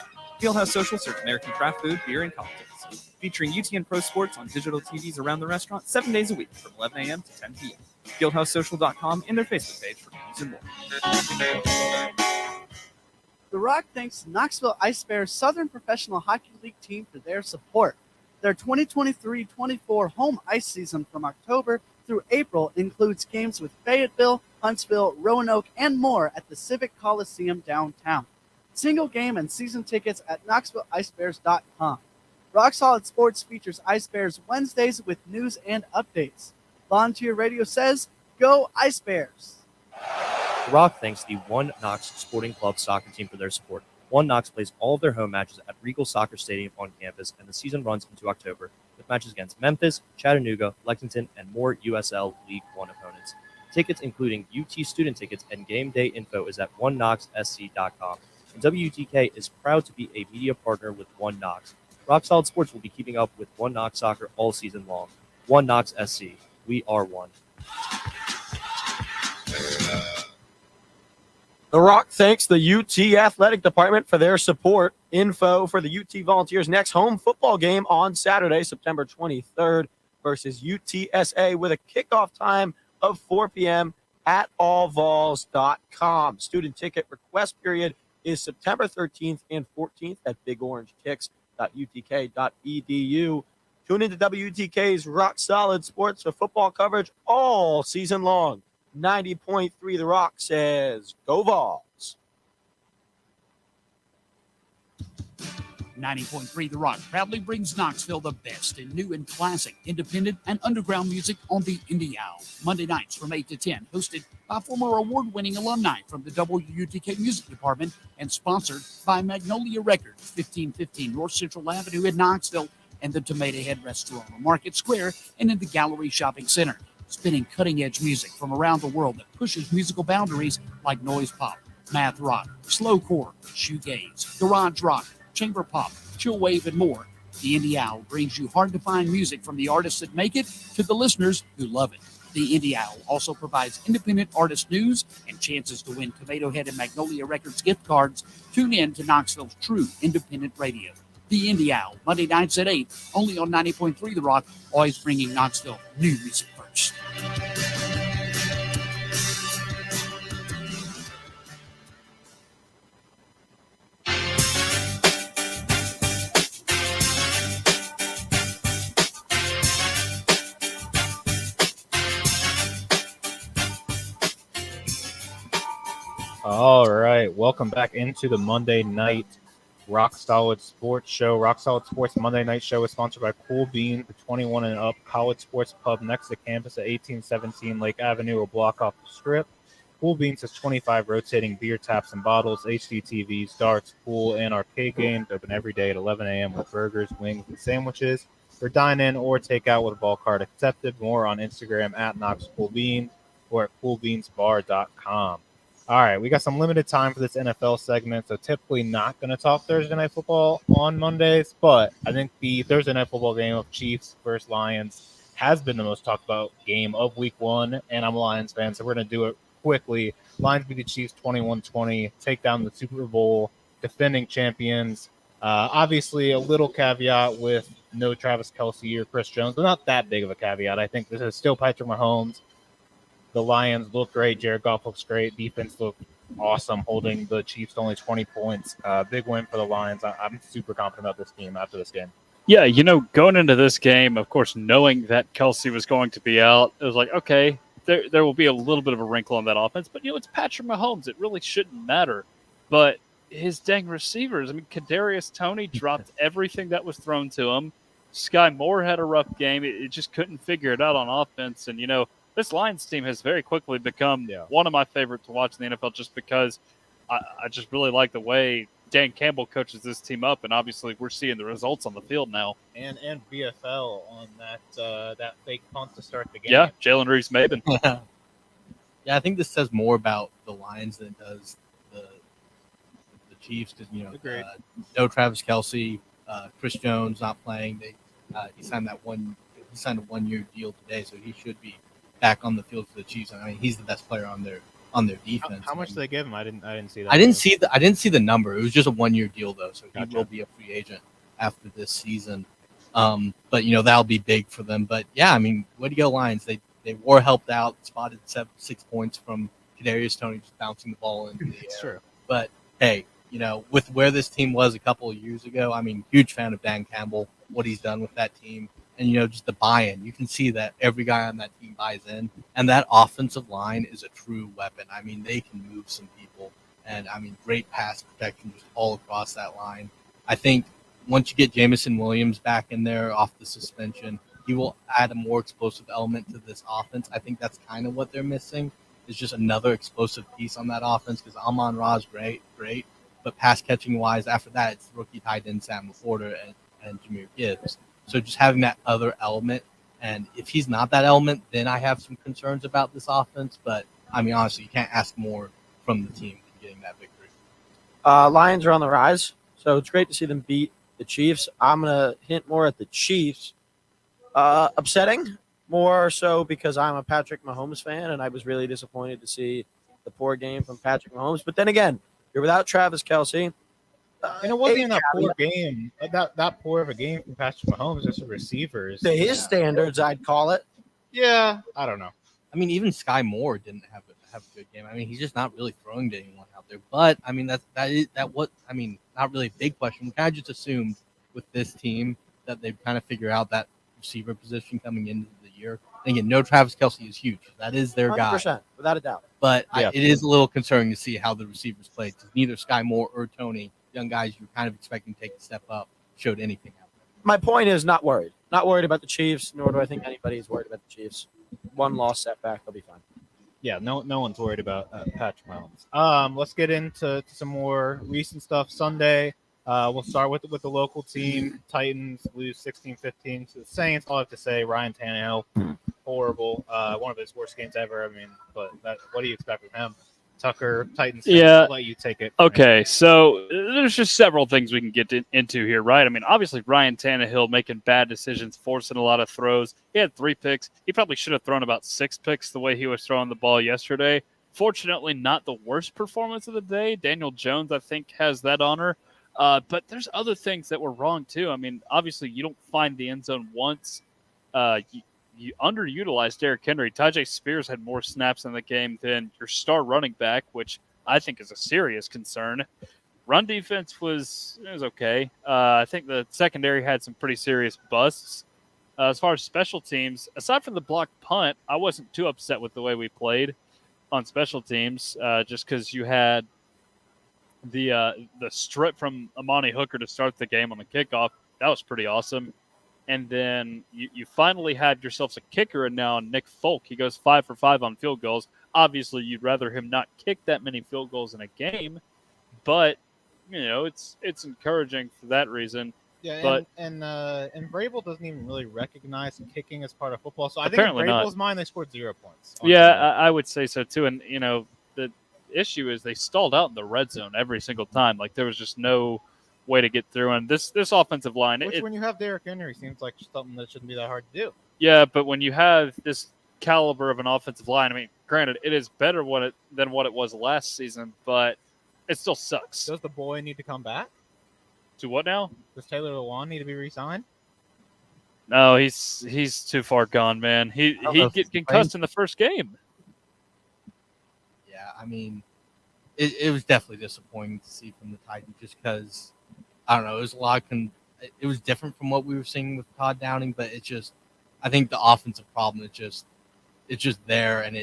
Fieldhouse Social serves American craft food, beer, and cocktails. Featuring UTN Pro Sports on digital TVs around the restaurant 7 days a week from 11 a.m. to 10 p.m. FieldhouseSocial.com and their Facebook page for news and more. The Rock thanks Knoxville Ice Bears Southern Professional Hockey League team for their support. Their 2023-24 home ice season from October through April includes games with Fayetteville, Huntsville, Roanoke, and more at the Civic Coliseum downtown. Single game and season tickets at KnoxvilleIceBears.com. Rock Solid Sports features Ice Bears Wednesdays with news and updates. Volunteer Radio says, go Ice Bears! The Rock thanks the One Knox Sporting Club soccer team for their support. One Knox plays all of their home matches at Regal Soccer Stadium on campus, and the season runs into October, with matches against Memphis, Chattanooga, Lexington, and more USL League One opponents. Tickets, including UT student tickets and game day info, is at oneknoxsc.com. And WUTK is proud to be a media partner with One Knox. Rock Solid Sports will be keeping up with One Knox soccer all season long. One Knox SC. We are one. The Rock thanks the UT Athletic Department for their support. Info for the UT Volunteers' next home football game on Saturday, September 23rd versus UTSA with a kickoff time of 4 p.m. at allvols.com. Student ticket request period is September 13th and 14th at bigorangekicks.utk.edu. Tune into WTK's Rock Solid Sports for football coverage all season long. 90.3 The Rock says, go Vols. 90.3 The Rock proudly brings Knoxville the best in new and classic, independent, and underground music on the Indie Owl. Monday nights from 8 to 10, hosted by former award-winning alumni from the WUTK Music Department and sponsored by Magnolia Records, 1515 North Central Avenue in Knoxville, and the Tomato Head Restaurant on Market Square and in the Gallery Shopping Center. Spinning cutting-edge music from around the world that pushes musical boundaries like noise pop, math rock, slowcore, shoegaze, garage rock, chamber pop, chill wave, and more. The Indie Owl brings you hard-to-find music from the artists that make it to the listeners who love it. The Indie Owl also provides independent artist news and chances to win Tomato Head and Magnolia Records gift cards. Tune in to Knoxville's true independent radio. The Indie Owl, Monday nights at 8, only on 90.3 The Rock, always bringing Knoxville new music first. All right, welcome back into the Monday night Rock Solid Sports Show. Rock Solid Sports Monday Night Show is sponsored by Cool Beans, the 21 and up college sports pub next to campus at 1817 Lake Avenue, a block off the Strip. Cool Beans has 25 rotating beer taps and bottles, HD TVs, darts, pool, and arcade games. Open every day at 11 a.m. with burgers, wings, and sandwiches. For dine-in or take-out with a ball card accepted. More on Instagram at Knox Cool Beans or at coolbeansbar.com. All right, we got some limited time for this NFL segment, so typically not going to talk Thursday Night Football on Mondays, but I think the Thursday Night Football game of Chiefs versus Lions has been the most talked about game of Week 1, and I'm a Lions fan, so we're going to do it quickly. Lions beat the Chiefs 21-20, take down the Super Bowl defending champions. Obviously, a little caveat with no Travis Kelce or Chris Jones, but not that big of a caveat. I think this is still Patrick Mahomes. The Lions look great. Jared Goff looks great. Defense looked awesome, holding the Chiefs to only 20 points. Big win for the Lions. I'm super confident about this team after this game. Yeah, going into this game, of course, knowing that Kelce was going to be out, it was like, okay, there will be a little bit of a wrinkle on that offense. But, it's Patrick Mahomes. It really shouldn't matter. But his dang receivers, Kadarius Toney dropped everything that was thrown to him. Sky Moore had a rough game. It just couldn't figure it out on offense. And, this Lions team has very quickly become one of my favorites to watch in the NFL just because I just really like the way Dan Campbell coaches this team up, and obviously we're seeing the results on the field now. And BFL on that fake punt to start the game. Yeah, Jalen Reeves-Maben. Yeah, I think this says more about the Lions than it does the Chiefs because no Travis Kelce, Chris Jones not playing. He signed a 1-year deal today, so he should be back on the field for the Chiefs. I mean, he's the best player on their defense. How much do they give him? I didn't see that. I didn't see the number. It was just a 1-year deal though, so he will be a free agent after this season. But that'll be big for them. But yeah, way to go Lions. They were helped out, spotted 6 points from Kadarius Toney just bouncing the ball into the air. True. But hey, with where this team was a couple of years ago, huge fan of Dan Campbell, what he's done with that team. And, just the buy-in. You can see that every guy on that team buys in. And that offensive line is a true weapon. They can move some people. And, great pass protection just all across that line. I think once you get Jamison Williams back in there off the suspension, he will add a more explosive element to this offense. I think that's kind of what they're missing is just another explosive piece on that offense because Amon-Ra's great. But pass-catching-wise, after that, it's rookie tight end Sam LaForda and Jahmyr Gibbs. So just having that other element, and if he's not that element, then I have some concerns about this offense. But, honestly, you can't ask more from the team than getting that victory. Lions are on the rise, so it's great to see them beat the Chiefs. I'm going to hint more at the Chiefs. Upsetting, more so because I'm a Patrick Mahomes fan, and I was really disappointed to see the poor game from Patrick Mahomes. But then again, you're without Travis Kelce. And it wasn't even that poor game. That poor of a game from Patrick Mahomes, just the receivers. To his standards, I'd call it. Yeah, I don't know. Even Sky Moore didn't have a good game. He's just not really throwing to anyone out there. But not really a big question. We kind of just assumed with this team that they'd kind of figure out that receiver position coming into the year. And again, no Travis Kelce is huge. That is their 100%, guy, without a doubt. But it is a little concerning to see how the receivers played. Neither Sky Moore or Toney, young guys you're kind of expecting to take a step up, showed anything out there. My point is not worried. Not worried about the Chiefs, nor do I think anybody is worried about the Chiefs. One loss setback, they'll be fine. Yeah, no one's worried about Patrick Mahomes. Let's get into some more recent stuff. Sunday, we'll start with the local team. Titans lose 16-15 to the Saints. All I have to say, Ryan Tannehill, horrible. One of his worst games ever. But what do you expect from him? Tucker, Titans. Yeah. I'll let you take it. Okay, so there's just several things we can get into here, right? Obviously, Ryan Tannehill making bad decisions, forcing a lot of throws. He had 3 picks. He probably should have thrown about 6 picks the way he was throwing the ball yesterday. Fortunately, not the worst performance of the day. Daniel Jones, I think, has that honor. But there's other things that were wrong, too. Obviously, you don't find the end zone once. You underutilized Derrick Henry. Tajay Spears had more snaps in the game than your star running back, which I think is a serious concern. Run defense was okay. I think the secondary had some pretty serious busts. As far as special teams, aside from the blocked punt, I wasn't too upset with the way we played on special teams, just because you had the strip from Amani Hooker to start the game on the kickoff. That was pretty awesome. And then you finally had yourselves a kicker, and now Nick Folk. He goes 5 for 5 on field goals. Obviously, you'd rather him not kick that many field goals in a game, but it's encouraging for that reason. Yeah, but and Vrabel doesn't even really recognize kicking as part of football. So I think in Apparently Vrabel's not. mind, they scored 0 points. Yeah, I would say so too. And issue is they stalled out in the red zone every single time. Like there was just no way to get through. And this offensive line, Which, when you have Derrick Henry, seems like something that shouldn't be that hard to do. yeah, but when you have this caliber of an offensive line, I mean, granted, it is better than what it was last season, but it still sucks. Does the boy need to come back? To what now? Does Taylor Lewan need to be re-signed? No, he's too far gone, man. He get concussed in the first game. Yeah, I mean, it was definitely disappointing to see from the Titans just because, I don't know, it was a lot it was different from what we were seeing with Todd Downing, but it just, I think the offensive problem it's just there, and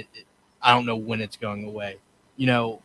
I don't know when it's going away. You know,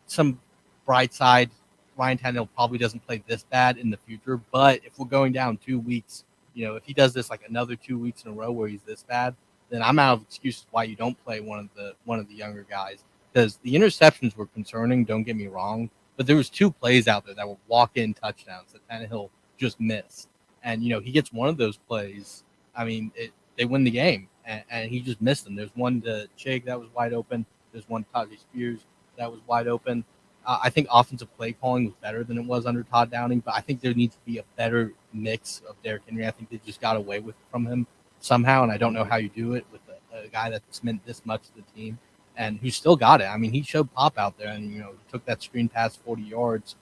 some bright side, Ryan Tannehill probably doesn't play this bad in the future, but if we're going down 2 weeks, you know, if he does this like another 2 weeks in a row where he's this bad, then I'm out of excuses why you don't play one of the younger guys. Because the interceptions were concerning, don't get me wrong, but there was 2 plays out there that were walk-in touchdowns that Tannehill just missed. And, you know, he gets one of those plays, I mean, they win the game, and he just missed them. There's one to Chig that was wide open. There's one to Tajay Spears that was wide open. I think offensive play calling was better than it was under Todd Downing, but I think there needs to be a better mix of Derrick Henry. I think they just got away from him somehow, and I don't know how you do it with a guy that's meant this much to the team and who still got it. I mean, he showed pop out there and, you know, took that screen pass 40 yards.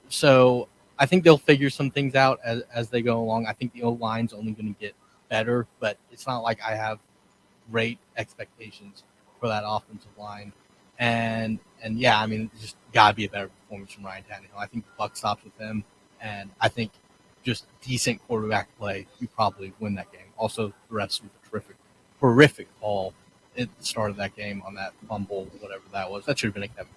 So I think they'll figure some things out as they go along. I think the O-line's only going to get better, but it's not like I have great expectations for that offensive line. And yeah, I mean, just got to be a better performance from Ryan Tannehill. I think the buck stops with him, and I think just decent quarterback play, you probably win that game. Also, the rest was a horrific call at the start of that game on that fumble, whatever that was. That should have been a Kevin.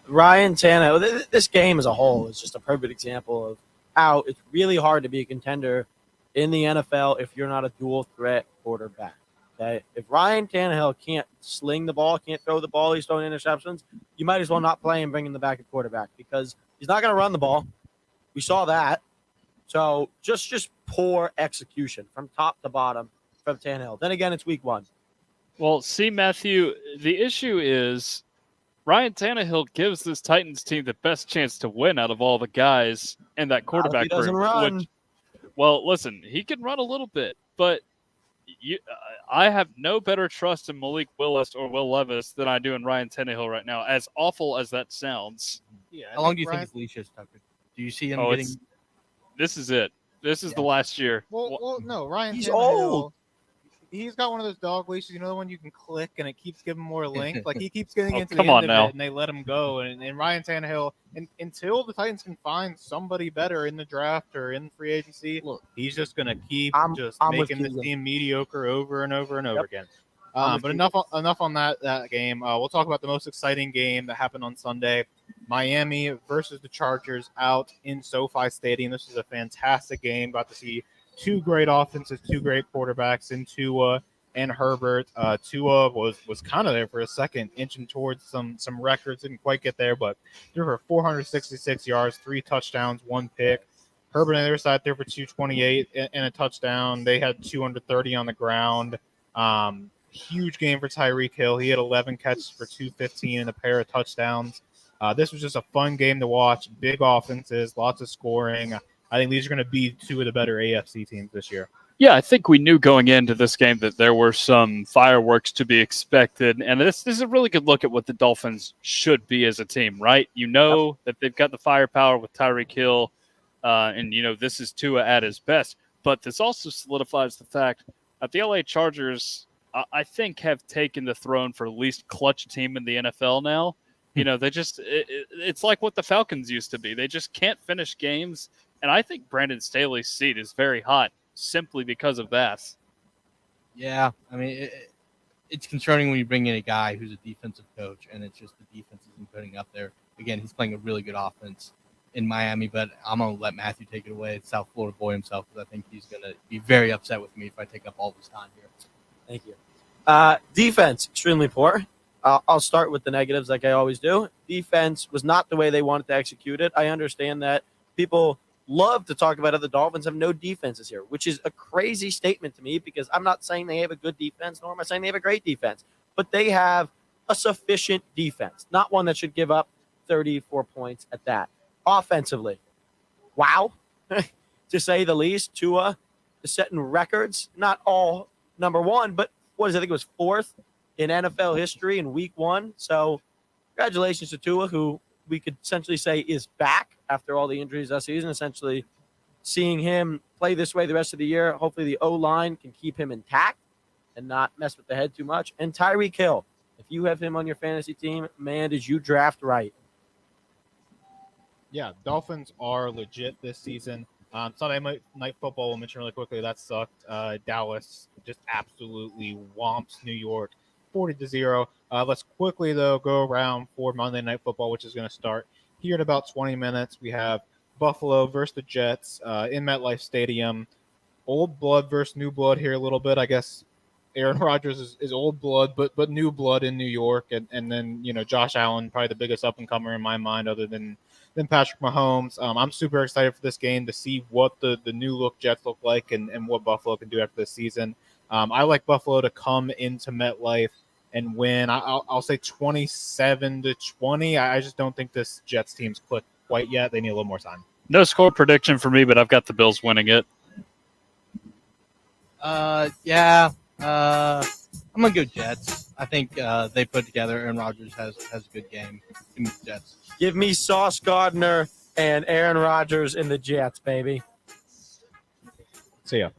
Ryan Tannehill, this game as a whole is just a perfect example of how it's really hard to be a contender in the NFL if you're not a dual threat quarterback. Okay? If Ryan Tannehill can't sling the ball, can't throw the ball, he's throwing interceptions, you might as well not play him, bring in the backup quarterback because he's not going to run the ball. We saw that. So just poor execution from top to bottom from Tannehill. Then again, it's week 1. Well, see, Matthew, the issue is Ryan Tannehill gives this Titans team the best chance to win out of all the guys in that quarterback He doesn't group. run. Well, listen, he can run a little bit, but I have no better trust in Malik Willis or Will Levis than I do in Ryan Tannehill right now, as awful as that sounds. Yeah. How long do you think his leash is, Tucker? Do you see him getting? This is it. This is the last year. Well, no, Ryan. He's Tannehill, old. He's got one of those dog leashes, you know, the one you can click and it keeps giving more length. Like he keeps getting into the end of it, and they let him go. And Ryan Tannehill, until the Titans can find somebody better in the draft or in free agency, he's just going to keep making this team mediocre over and over and over again. But enough on that game. We'll talk about the most exciting game that happened on Sunday. Miami versus the Chargers out in SoFi Stadium. This is a fantastic game. Got to see 2 great offenses, 2 great quarterbacks in Tua and Herbert. Tua was kind of there for a second, inching towards some records. Didn't quite get there, but threw for 466 yards, 3 touchdowns, 1 pick. Herbert on the other side there for 228 and a touchdown. They had 230 on the ground. Huge game for Tyreek Hill. He had 11 catches for 215 and a pair of touchdowns. This was just a fun game to watch. Big offenses, lots of scoring. I think these are going to be 2 of the better AFC teams this year. Yeah, I think we knew going into this game that there were some fireworks to be expected, and this is a really good look at what the Dolphins should be as a team, right? You know that they've got the firepower with Tyreek Hill, and you know this is Tua at his best, but this also solidifies the fact that the LA Chargers, I think, have taken the throne for least clutch team in the NFL now. You know, they just it's like what the Falcons used to be. They just can't finish games. And I think Brandon Staley's seat is very hot simply because of that. Yeah, I mean, it's concerning when you bring in a guy who's a defensive coach, and it's just the defense isn't putting up there. Again, he's playing a really good offense in Miami, but I'm going to let Matthew take it away. It's South Florida boy himself, because I think he's going to be very upset with me if I take up all of his time here. Thank you. Defense, extremely poor. I'll start with the negatives like I always do. Defense was not the way they wanted to execute it. I understand that people love to talk about how the Dolphins have no defenses here, which is a crazy statement to me because I'm not saying they have a good defense, nor am I saying they have a great defense, but they have a sufficient defense, not one that should give up 34 points at that. Offensively, wow, to say the least. Tua is setting records, not all number one, but what is it? I think it was fourth in NFL history in week 1. So congratulations to Tua, who we could essentially say is back after all the injuries last season. Essentially seeing him play this way the rest of the year. Hopefully the O-line can keep him intact and not mess with the head too much. And Tyreek Hill, if you have him on your fantasy team, man, did you draft right. Yeah, Dolphins are legit this season. Sunday night football, we'll mention really quickly, that sucked. Dallas just absolutely whomps New York 40-0. Let's quickly, though, go around for Monday Night Football, which is going to start here in about 20 minutes. We have Buffalo versus the Jets in MetLife Stadium. Old blood versus new blood here a little bit. I guess Aaron Rodgers is old blood, but new blood in New York. And then, Josh Allen, probably the biggest up-and-comer in my mind other than Patrick Mahomes. I'm super excited for this game to see what the new look Jets look like and what Buffalo can do after this season. I like Buffalo to come into MetLife and win. I'll say 27-20. I just don't think this Jets team's clicked quite yet. They need a little more time. No score prediction for me, but I've got the Bills winning it. I'm gonna go Jets. I think they put together. Aaron Rodgers has a good game in the Jets. Give me Sauce Gardner and Aaron Rodgers in the Jets, baby. See ya.